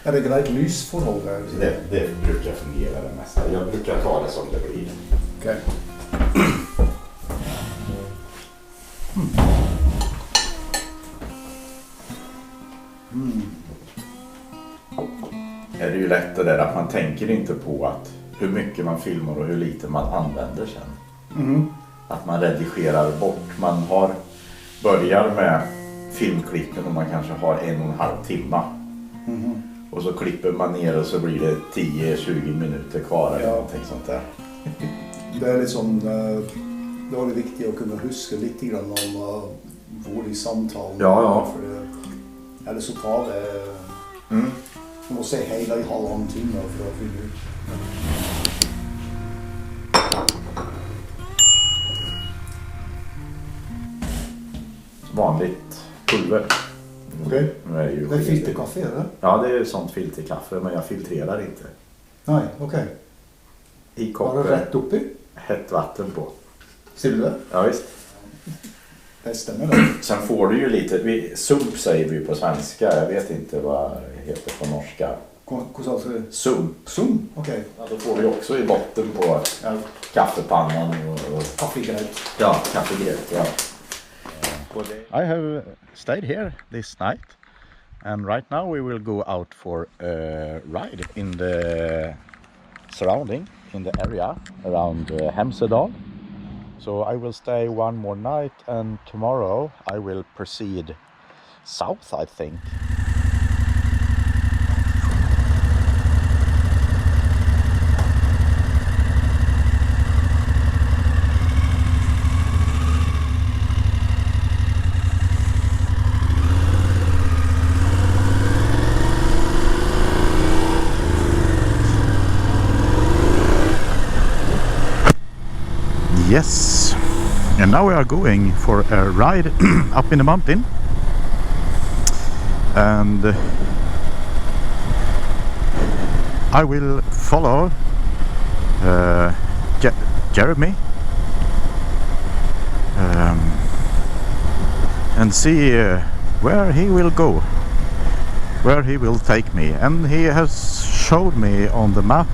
Är det grejt lysförhåll där? Det brukar fungera det mesta. Jag brukar ta det som det blir. Okej. Är det ju lätt det där att man tänker inte på att hur mycket man filmar och hur lite man använder sen. Att man redigerar bort. Man börjar med filmklippen och man kanske har 1,5 timme. Och så klipper man ner och så blir det 10-20 minuter kvar eller någonting sånt där. Det är liksom, då är det viktigt att kunna huska lite grann om vår i samtal. Ja. För det, eller så tar det, man måste säga hela i halvannan timme för att fylla ut. Vanligt pulver. Okej. Det är filterkaffe, eller? Ja, det är sånt filterkaffe, men jag filtrerar inte. Nej, okej. I koppen. Har du rätt upp i? Hett vatten på. Ser du det? Ja, visst. Det stämmer det. Sen får du ju lite, sump säger vi på svenska, jag vet inte vad det heter på norska. Sump. Sump, okej. Ja, då får du också i botten på kaffepannan och kaffegrädde. Ja, kaffegrädde, ja. I have stayed here this night, and right now we will go out for a ride in the surrounding, in the area around Hemsedal. So I will stay one more night, and tomorrow I will proceed south, I think. Yes, and now we are going for a ride up in the mountain, and I will follow Jeremy and see where he will go, where he will take me. And he has showed me on the map,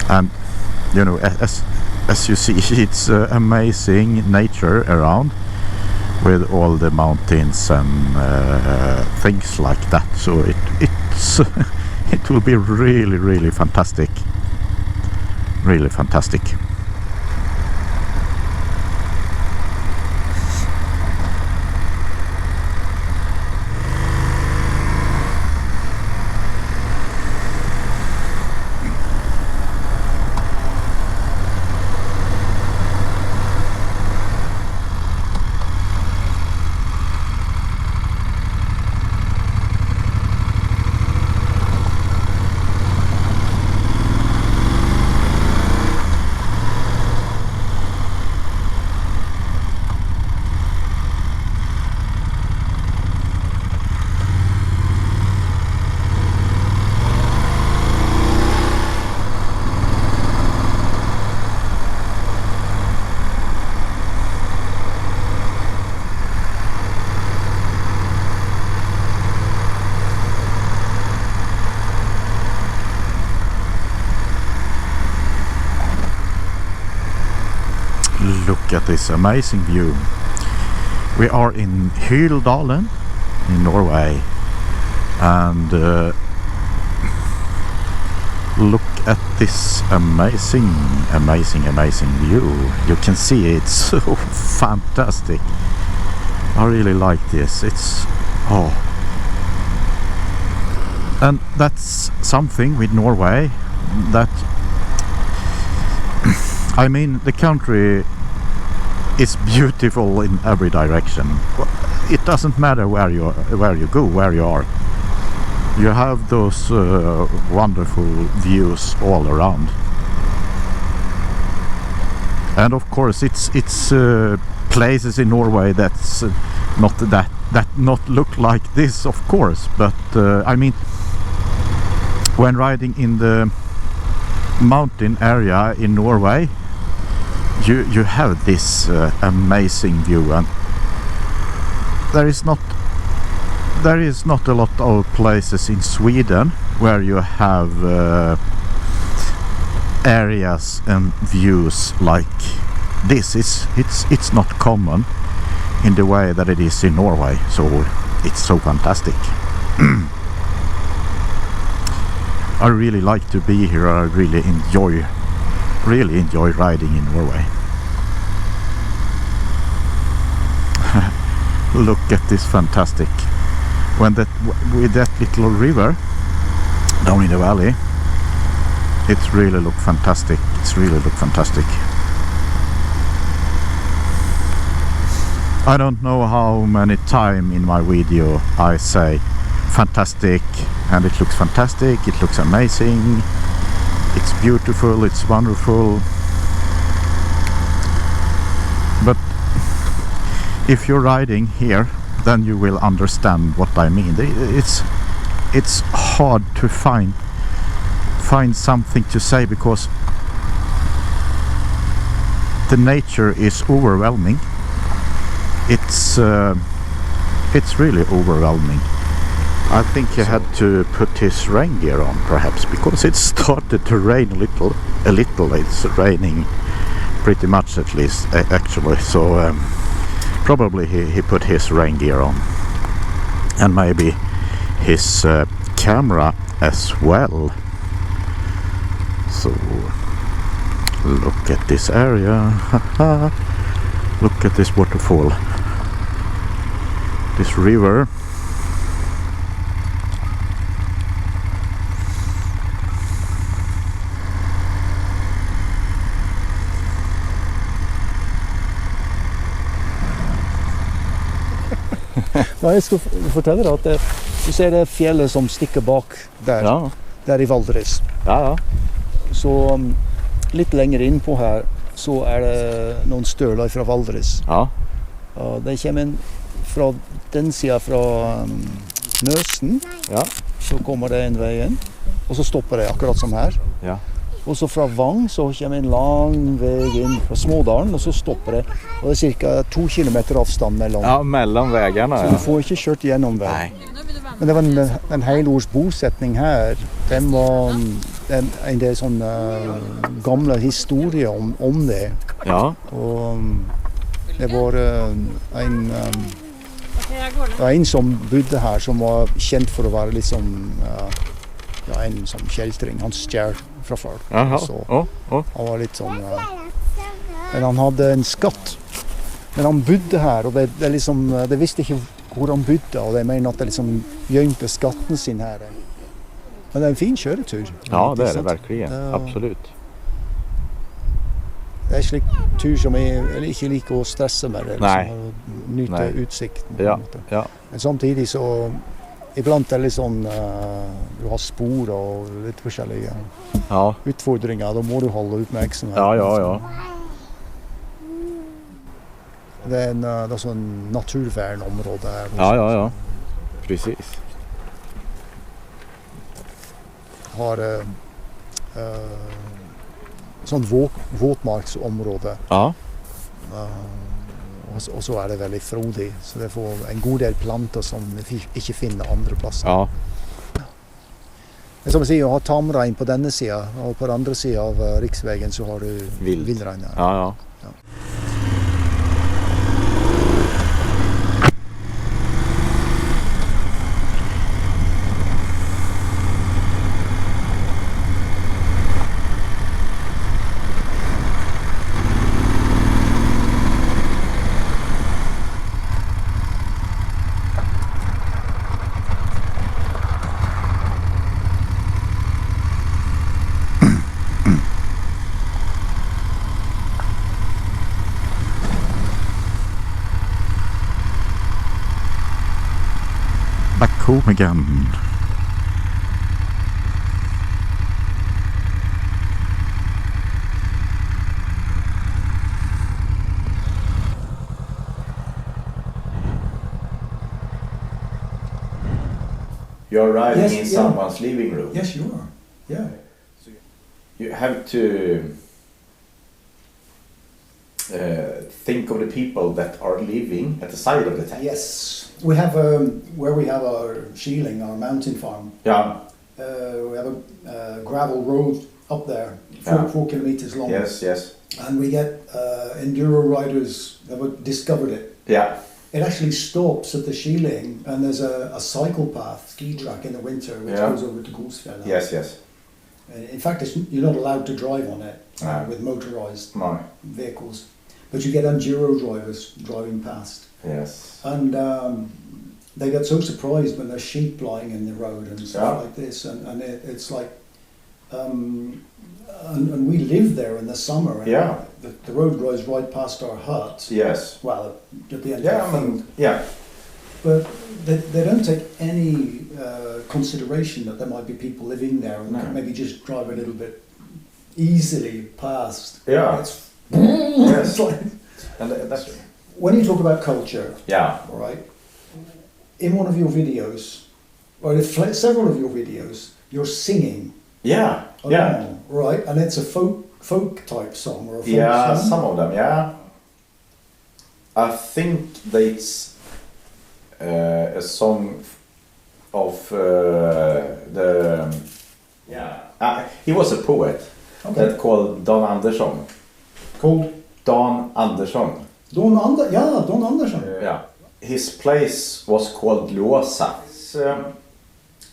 and you know, as you see, it's amazing nature around with all the mountains and things like that. So it's it will be really fantastic, really fantastic. Look at this amazing view. We are in Hydalen in Norway, and look at this amazing view. You can see it's so fantastic. I really like this. It's and that's something with Norway that I mean, the country is beautiful in every direction. It doesn't matter where you go, where you are. You have those wonderful views all around. And of course, it's places in Norway that's not look like this, of course. But I mean, when riding in the mountain area in Norway, you have this amazing view, and there is not there is not a lot of places in Sweden where you have areas and views like this. It's not common in the way that it is in Norway, so it's so fantastic. I really like to be here. I really enjoy riding in Norway. Look at this fantastic, with that little river down in the valley. It's really look fantastic. I don't know how many times in my video I say fantastic, and it looks fantastic, it looks amazing, it's beautiful, it's wonderful. But if you're riding here, then you will understand what I mean. It's hard to find something to say, because the nature is overwhelming. It's really overwhelming. I think he had to put his rain gear on, perhaps, because it started to rain a little. It's raining pretty much, at least, actually. So probably he put his rain gear on, and maybe his camera as well. So look at this area. Look at this waterfall, this river. Nei, jeg skal fortelle deg at du ser det fjellet som stikker bak der, Ja. der i Valdres. Ja. Så litt lenger innpå her så er det noen støler fra Valdres. Ja. De kommer inn fra den siden fra Nøsen, Ja. så kommer det en veien, og så stopper det akkurat som her. Ja. Og så fra Vang så kommer en lang vei inn fra Smådalen, og så stopper det. Og det er ca. 2 kilometer avstand mellom. Ja, mellan vägarna. Så du får ikke kjørt gjennom veien. Nej. Men det var en helårs bosetning her. Den var en del sånne gamle historier om det. Ja. Og det var en som bodde her, som var kjent for å være liksom en sånn kjeltring. Han stjal fra folk. Jaha. Så han var litt sånn men han hadde en skatt. Men han bodde her, og det liksom, de visste ikke hvor han bodde, og de mener at de liksom gjemte skatten sin her. Men det er en fin kjøretur. Ja, det är det verkligen. Absolut. Det er en slik tur som jeg ikke liker å stresse med. Det, liksom, nyte utsikten. Ja. Men samtidig så iblant er det litt sånn du har spor og litt forskjellige utfordringer. Da må du holde oppmerksomhet. Ja. Det er sånn naturvernområde her. Ja. Precis. Har sånn våtmarksområde. Ja. Og så er det veldig frodig, så det får en god del planter som vi ikke finner andre plasser. Ja. Men som jeg sier, å ha tamrein på denne siden, og på den andre siden av riksveien så har du villrein her. Ja. Back home again. You're riding in someone's living room. Yes, you are. Yeah. You have to think of the people that are living at the side of the tent. Yes, we have where we have our shieling, our mountain farm. Yeah. We have a gravel road up there, 4 kilometers long. Yes, yes. And we get enduro riders that have discovered it. Yeah. It actually stops at the shieling, and there's a cycle path, ski track in the winter, which goes over to Golsfjell. Yes, yes. In fact, you're not allowed to drive on it with motorized vehicles, but you get enduro drivers driving past. Yes. And they get so surprised when there's sheep lying in the road and stuff like this, and it's like, and we live there in the summer. And the road goes right past our hut. Yes. Well, at the end of the field. Yeah. But they don't take any consideration that there might be people living there and maybe just drive a little bit easily past. Yeah. It's like, and that's when you talk about culture, all right, in one of your videos, or in several of your videos, you're singing. Yeah. Along, right, and it's a folk type song or a folk song? Some of them, yeah. I think it's a song of the... he was a poet that called Don Andersson. Called? Don Andersson. Don Andersson. Yeah. His place was called Låsa. It's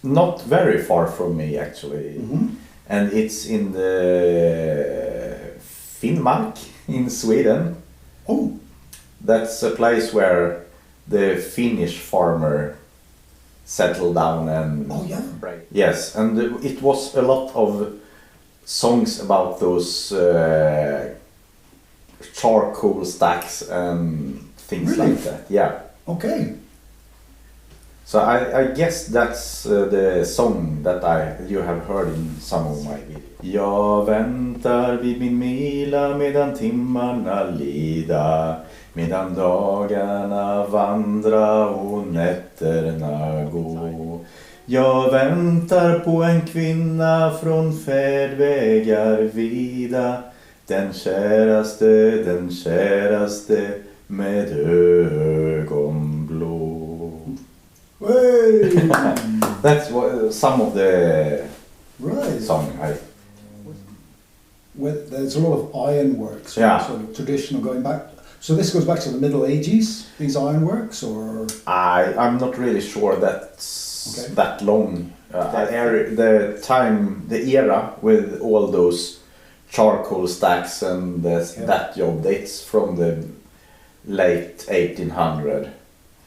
not very far from me, actually. Mm-hmm. And it's in the Finnmark in Sweden. Oh. That's a place where the Finnish farmer settled down and... Oh, yeah. Yes, and it was a lot of songs about those charcoal stacks and things like that. Yeah. Okay. So I guess that's the song that you have heard in some of my videos. Jag väntar vid min mila medan timmarna lida, medan dagarna vandra och nätterna gå. Jag väntar på en kvinna från färdvägar vida, den käraste med ögonblå. Hey. That's some of the song. There's a lot of ironworks, sort of traditional going back. So this goes back to the Middle Ages, these ironworks, or? I'm not really sure that's that long. The era with all those charcoal stacks and that job dates from the late 1800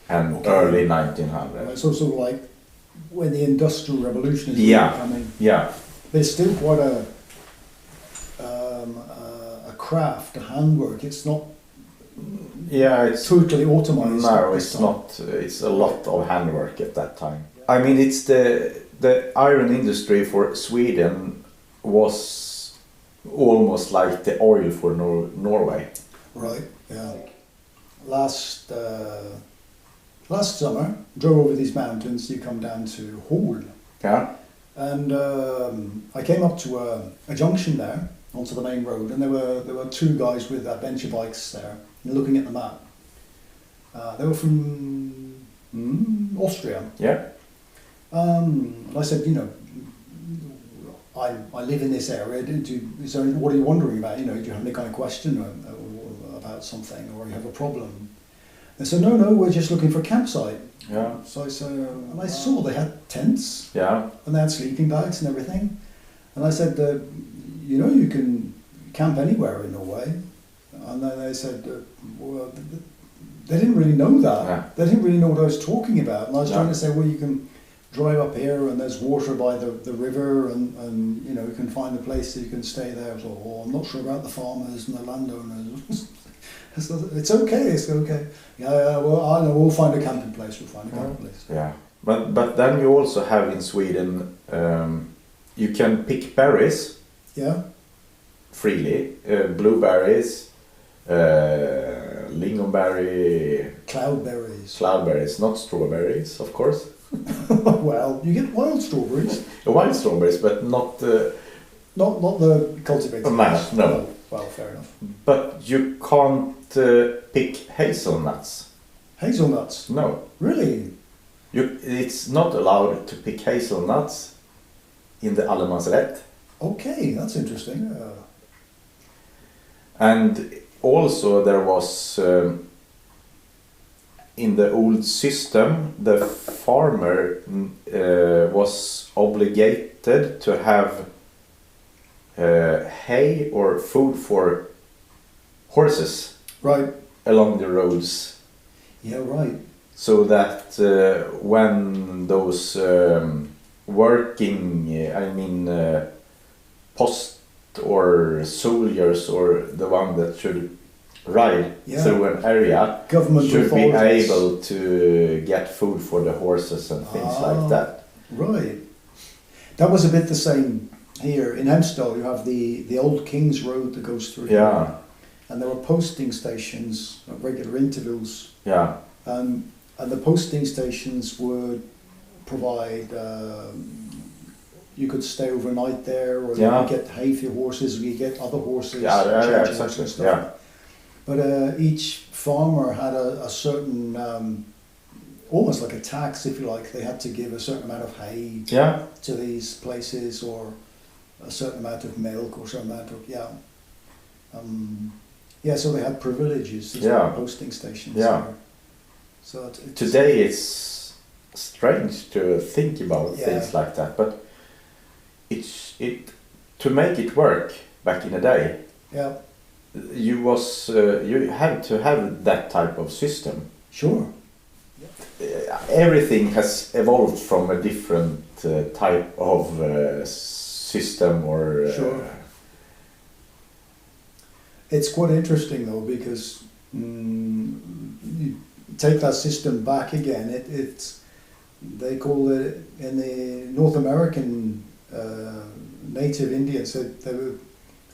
and early 1900. So sort of like when the Industrial Revolution is coming. Yeah. There's still quite a craft, a handwork. It's not. Yeah, it's totally automated. No, it's not. It's a lot of handwork at that time. I mean, it's the iron industry for Sweden was almost like the oil for Norway. Right. Yeah. Last summer, drove over these mountains. You come down to Hol. Yeah. And I came up to a junction there onto the main road, and there were two guys with adventure bikes there, looking at the map. They were from Austria. Yeah. And I said, I live in this area. So what are you wondering about? Do you have any kind of question about something, or you have a problem? They said, no, we're just looking for a campsite. Yeah. So I said, and I saw they had tents. Yeah. And they had sleeping bags and everything. And I said, you can camp anywhere in Norway. And then they said, well, they didn't really know that. Yeah. They didn't really know what I was talking about. And I was trying to say, well, you can drive up here and there's water by the river and you can find a place that you can stay there. So, I'm not sure about the farmers and the landowners. It's okay. Yeah, well, I know, we'll find a camping place. Yeah, but then you also have in Sweden, you can pick berries. Yeah. Freely, blueberries, lingonberry, cloudberries, not strawberries, of course. Well, you get wild strawberries. Wild strawberries, but not not the cultivated. No. Well, fair enough. But you can't pick hazelnuts. Hazelnuts? No. Really? It's not allowed to pick hazelnuts in the allemansrätt. Okay, that's interesting. And also there was, in the old system, the farmer was obligated to have hay or food for horses Right. along the roads. Yeah, right. So that when those working, post or soldiers or the one that should ride through an area Government should be authorities. able to get food for the horses and things like that. Right. That was a bit the same here. In Hemsedal you have the old King's Road that goes through Yeah. here. And there were posting stations at regular intervals. Yeah. And the posting stations would provide, you could stay overnight there, or you could get hay for your horses, or you get other horses. Yeah, exactly. exactly. And stuff. Yeah. But each farmer had a certain, almost like a tax, if you like. They had to give a certain amount of hay to these places, or a certain amount of milk, or a certain amount of, so they had privileges, these posting stations. Yeah. There. So Today it's strange to think about things like that, but to make it work back in the day. Yeah. You had to have that type of system. Sure. Everything has evolved from a different type of system or. Sure. It's quite interesting though, because you take that system back again. They call it in the North American native Indians. They would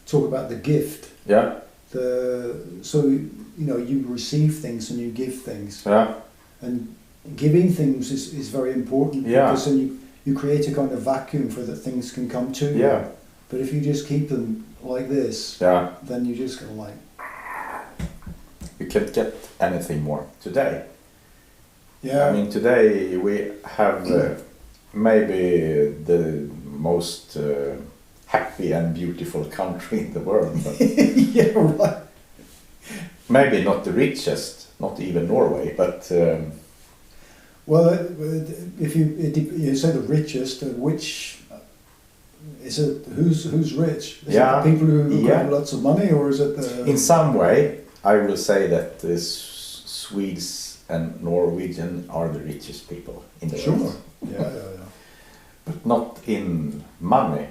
talk about the gift. Yeah. You receive things and you give things. Yeah. And giving things is very important, because then you create a kind of vacuum for that things can come to you. Yeah. But if you just keep them like this, then you just go like. You can't get anything more today. Yeah. I mean, today we have maybe the most happy and beautiful country in the world. But yeah, right. Maybe not the richest, not even Norway, but. Well, if you say the richest, which is it? Who's rich? Is it the people who have lots of money, or is it the? In some way, I will say that the Swedes and Norwegian are the richest people in the world. Sure. Yeah. But not in money.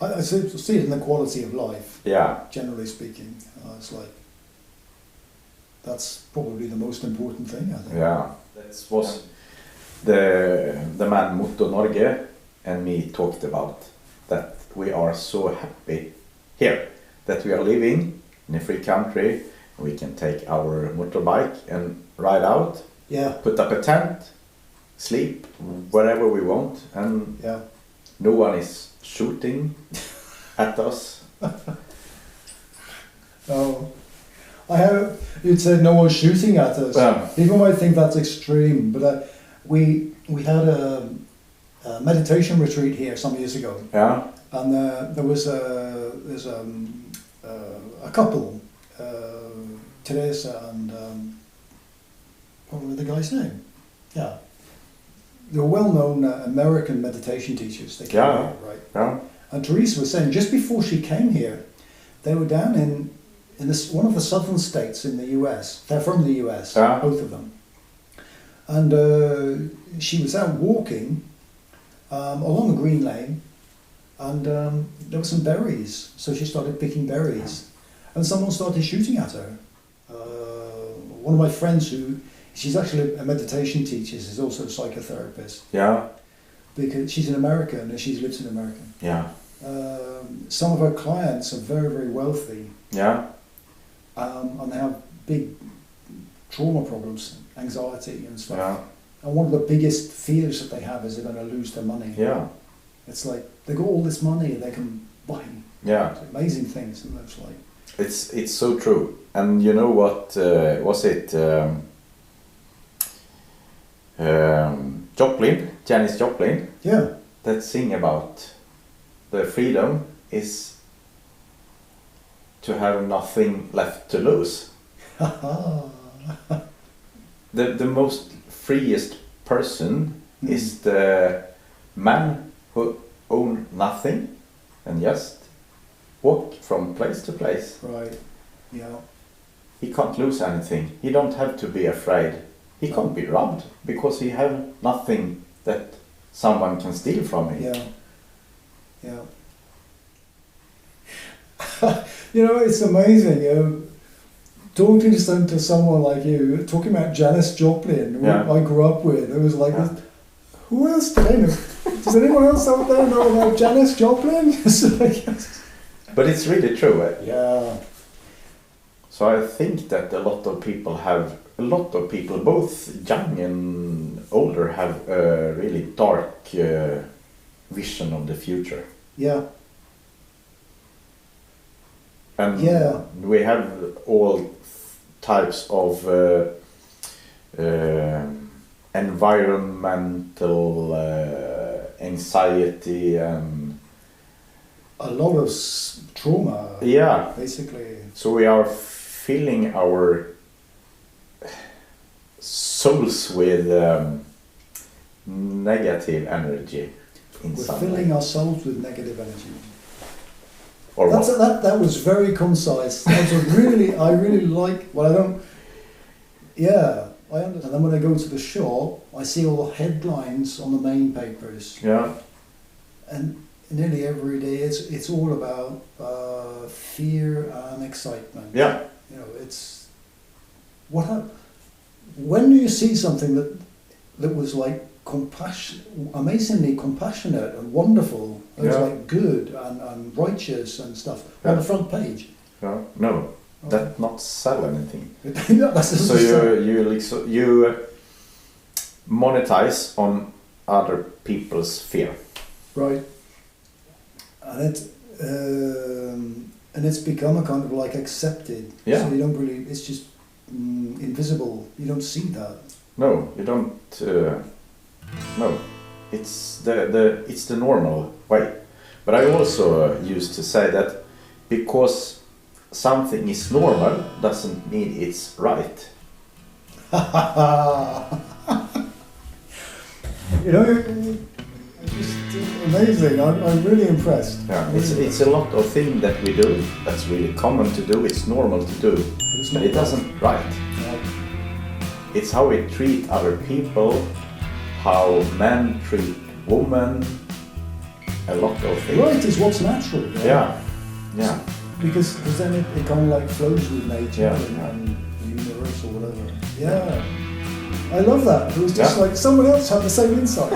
I see it in the quality of life. Yeah. Generally speaking, it's like that's probably the most important thing, I think. Yeah. That was the man Motor Norge and me talked about, that we are so happy here that we are living in a free country. We can take our motorbike and ride out. Yeah. Put up a tent, sleep wherever we want, and no one is shooting at us. Oh, you'd say no one's shooting at us. People might think that's extreme, but we had a meditation retreat here some years ago. Yeah. And there was a couple, Teresa and what was the guy's name? Yeah. They were well-known American meditation teachers. They came here, right? Yeah. And Teresa was saying, just before she came here, they were down in one of the southern states in the US. They're from the US, both of them. And she was out walking along a green lane, and there were some berries. So she started picking berries, and someone started shooting at her. One of my friends she's actually a meditation teacher, she's also a psychotherapist. Yeah. Because she's an American and she lives in America. Yeah. Some of her clients are very, very wealthy. Yeah. And they have big trauma problems, anxiety and stuff. Yeah. And one of the biggest fears that they have is they're going to lose their money. Yeah. It's like, they've got all this money, they can buying Yeah. amazing things, and it's like It's so true. And you know what was it? Janis Joplin. yeah. That thing about the freedom is to have nothing left to lose. The most freest person is the man who own nothing and just walk from place to place. Right. Yeah. He can't lose anything. He don't have to be afraid. He can't be robbed because he have nothing that someone can steal from him. Yeah. Yeah. You know, it's amazing. Talking to someone like you, talking about Janis Joplin, who I grew up with, it was like, who else do they know? Does anyone else out there know about Janis Joplin? But it's really true. Yeah. So I think that a lot of people, both young and older, have a really dark vision of the future. Yeah. And we have all types of environmental anxiety and a lot of trauma. Yeah. Basically. So we are filling our souls with negative energy inside. We're filling our souls with negative energy. Or that was very concise. That was I really like. Well, I don't. Yeah, I understand. And then when I go to the shop, I see all the headlines on the main papers. Yeah. And nearly every day, it's all about fear and excitement. Yeah. You know, it's when do you see something that was like amazingly compassionate and wonderful? It was like good and righteous and stuff on the front page. Yeah. No, that not sell anything. So you monetize on other people's fear. Right. And it's become a kind of like accepted. Yeah. So you don't really. It's just invisible. You don't see that. No, you don't. No, it's the normal way. But I also used to say that because something is normal doesn't mean it's right. You know, it's just amazing. I'm really impressed. Yeah, it's a lot of things that we do that's really common to do. It's normal to do, but it doesn't right. It's how we treat other people, how men treat women, a lot of things. Right is what's natural. Right? Yeah. Because then it kind of like flows with nature and the universe or whatever. Yeah. I love that. It was just like someone else had the same insight.